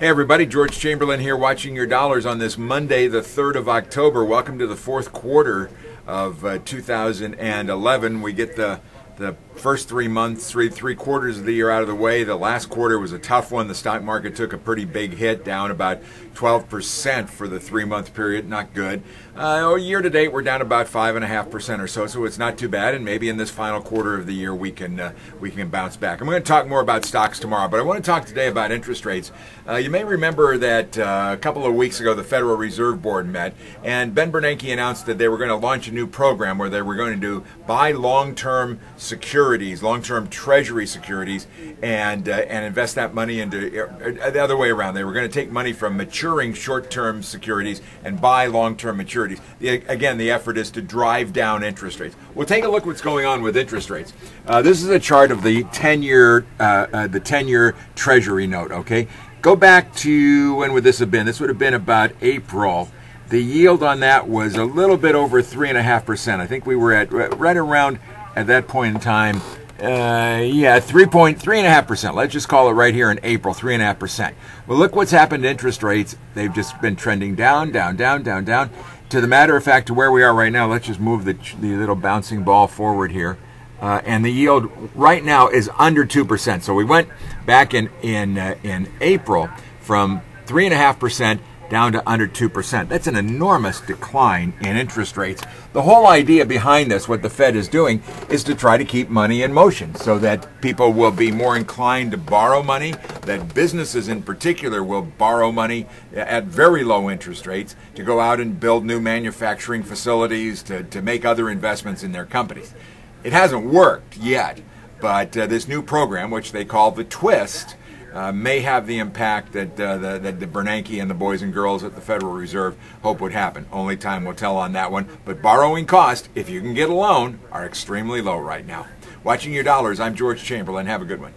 Hey everybody, George Chamberlin here, watching your dollars on this Monday, the 3rd of October. Welcome to the fourth quarter of 2011. We get the first 3 months, three quarters of the year out of the way. The last quarter was a tough one. The stock market took a pretty big hit, down about 12% for the 3-month period. Not good. Year to date, we're down about 5.5% or so, so it's not too bad. And maybe in this final quarter of the year, we can bounce back. I'm going to talk more about stocks tomorrow, but I want to talk today about interest rates. You may remember that a couple of weeks ago, the Federal Reserve Board met, and Ben Bernanke announced that they were going to launch a new program where they were going to buy long-term securities, long-term treasury securities, and invest that money into the other way around. They were going to take money from maturing short-term securities and buy long-term maturities. Again, the effort is to drive down interest rates. We'll take a look what's going on with interest rates. This is a chart of the 10-year Treasury note. Okay, go back to, when would this have been? This would have been about April. The yield on that was a little bit over 3.5%. I think we were at right around at that point in time. 3.5%. Let's just call it right here in April, 3.5%. Well, look what's happened to interest rates. They've just been trending down, down, down, down, down. To the matter of fact, to where we are right now, let's just move the little bouncing ball forward here. And the yield right now is under 2%. So we went back in April from 3.5% down to under 2%. That's an enormous decline in interest rates. The whole idea behind this, what the Fed is doing, is to try to keep money in motion so that people will be more inclined to borrow money, that businesses in particular will borrow money at very low interest rates to go out and build new manufacturing facilities, to make other investments in their companies. It hasn't worked yet, but this new program, which they call the Twist, may have the impact that the Bernanke and the boys and girls at the Federal Reserve hope would happen. Only time will tell on that one. But borrowing costs, if you can get a loan, are extremely low right now. Watching your dollars, I'm George Chamberlin. Have a good one.